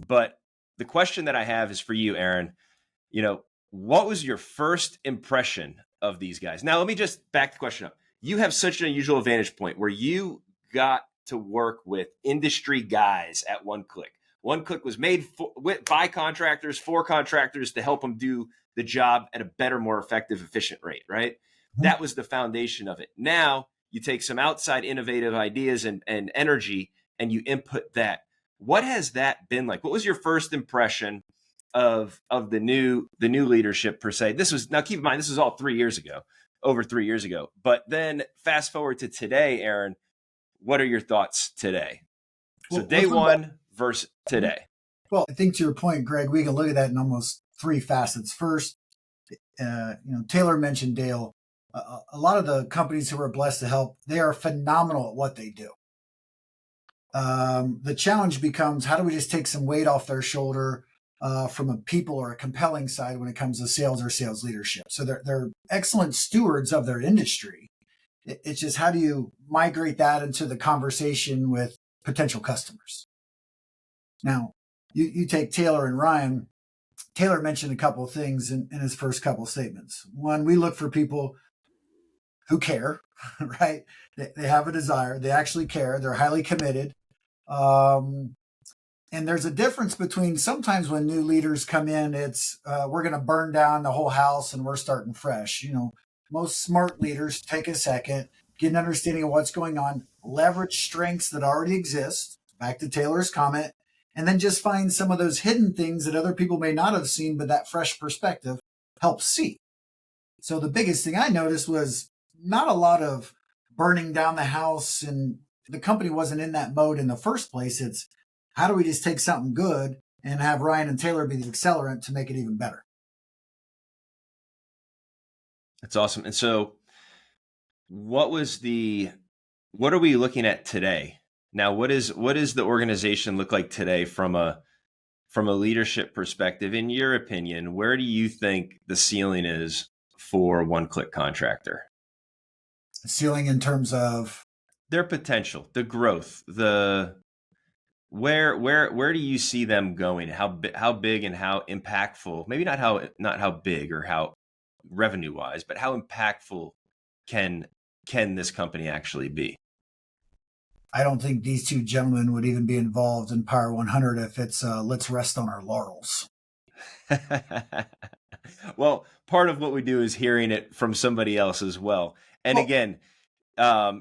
But the question that I have is for you, Aaron. What was your first impression of these guys? Now, let me just back the question up. You have such an unusual vantage point where you got to work with industry guys at One Click. One Click was made by contractors for contractors to help them do the job at a better, more effective, efficient rate, right? Mm-hmm. That was the foundation of it. Now you take some outside innovative ideas and energy and you input that. What has that been like? What was your first impression of the new leadership per se? Now keep in mind, this was all over 3 years ago. But then fast forward to today, Aaron, what are your thoughts today? So day one versus today. Well, I think to your point, Greg, we can look at that in almost three facets. First, Taylor mentioned Dale. A lot of the companies who we're blessed to help, they are phenomenal at what they do. The challenge becomes, how do we just take some weight off their shoulder from a people or a compelling side when it comes to sales or sales leadership? So they're excellent stewards of their industry. It's just, how do you migrate that into the conversation with potential customers? Now, you take Taylor and Ryan. Taylor mentioned a couple of things in his first couple of statements. One, we look for people who care, right? They have a desire. They actually care. They're highly committed. And there's a difference between sometimes when new leaders come in, it's we're going to burn down the whole house and we're starting fresh. Most smart leaders take a second, get an understanding of what's going on, leverage strengths that already exist, back to Taylor's comment, and then just find some of those hidden things that other people may not have seen, but that fresh perspective helps see. So the biggest thing I noticed was not a lot of burning down the house, and the company wasn't in that mode in the first place. It's, how do we just take something good and have Ryan and Taylor be the accelerant to make it even better? That's awesome. And so what are we looking at today? Now, what is the organization look like today from a leadership perspective? In your opinion, where do you think the ceiling is for One Click Contractor? The ceiling in terms of their potential, the growth, where do you see them going? How big and how impactful? Maybe not how big or how revenue wise, but how impactful can this company actually be? I don't think these two gentlemen would even be involved in Power100 if it's let's rest on our laurels. Well, part of what we do is hearing it from somebody else as well. And again,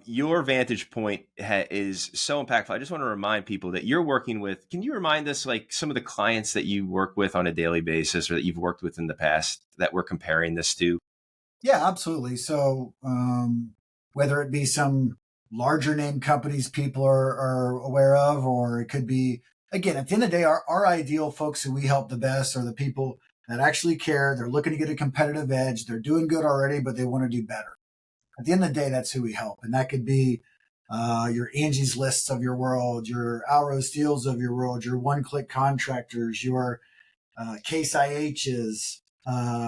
your vantage point is so impactful. I just want to remind people that you're working with, can you remind us like some of the clients that you work with on a daily basis or that you've worked with in the past that we're comparing this to? Yeah, absolutely. So whether it be some larger name companies people are aware of, or it could be, again, at the end of the day, our ideal folks who we help the best are the people that actually care. They're looking to get a competitive edge. They're doing good already, but they want to do better. At the end of the day, that's who we help. And that could be your Angie's Lists of your world, your Alro Steels of your world, your one-click contractors, your Case IHs.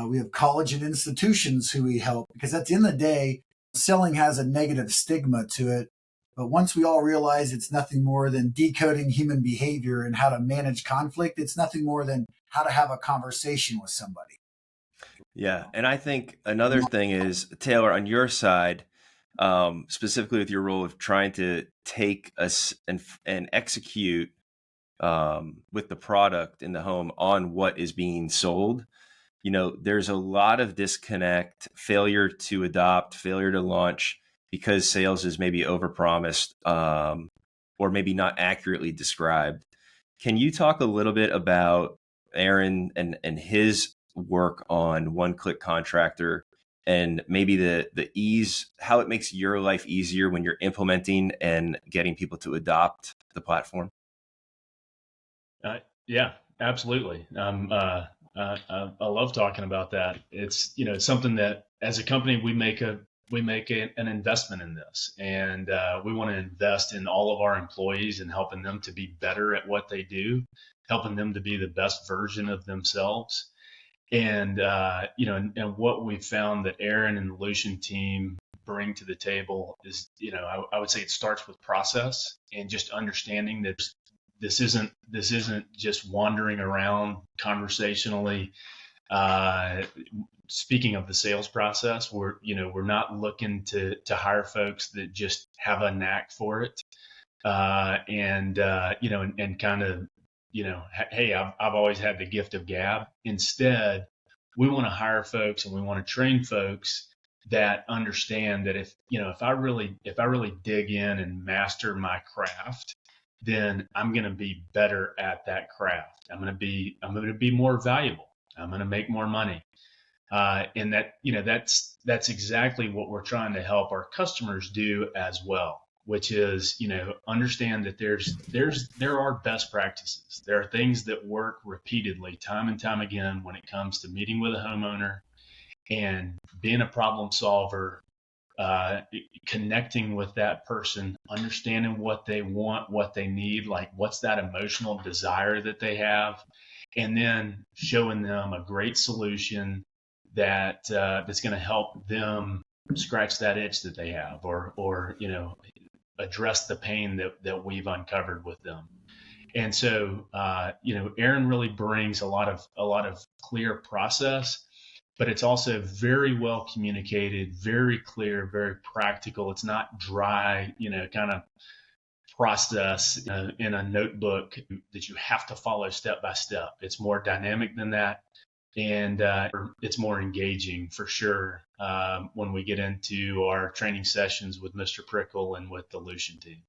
We have college and institutions who we help, because at the end of the day, selling has a negative stigma to it. But once we all realize it's nothing more than decoding human behavior and how to manage conflict, it's nothing more than how to have a conversation with somebody. Yeah. And I think another thing is, Taylor, on your side, specifically with your role of trying to take us and execute with the product in the home on what is being sold, there's a lot of disconnect, failure to adopt, failure to launch because sales is maybe overpromised or maybe not accurately described. Can you talk a little bit about Aaron and his work on One Click Contractor and maybe the ease, how it makes your life easier when you're implementing and getting people to adopt the platform? Yeah, absolutely. I love talking about that. It's, something that as a company, we make an investment in this, and we want to invest in all of our employees and helping them to be better at what they do, helping them to be the best version of themselves. And, and what we found that Aaron and the Lushin team bring to the table is, I would say it starts with process and just understanding that this isn't just wandering around conversationally. Speaking of the sales process, we're not looking to hire folks that just have a knack for it, and kind of, hey, I've always had the gift of gab. Instead, we want to hire folks and we want to train folks that understand that if I really dig in and master my craft, then I'm going to be better at that craft. I'm going to be more valuable. I'm going to make more money. And that's exactly what we're trying to help our customers do as well, which is, understand that there are best practices. There are things that work repeatedly time and time again when it comes to meeting with a homeowner and being a problem solver, connecting with that person, understanding what they want, what they need, like what's that emotional desire that they have, and then showing them a great solution that's going to help them scratch that itch that they have, or address the pain that we've uncovered with them. And so Aaron really brings a lot of clear process, but it's also very well communicated, very clear, very practical. It's not dry, kind of process in a notebook that you have to follow step by step. It's more dynamic than that. And it's more engaging for sure when we get into our training sessions with Mr. Prickel and with the Lushin team.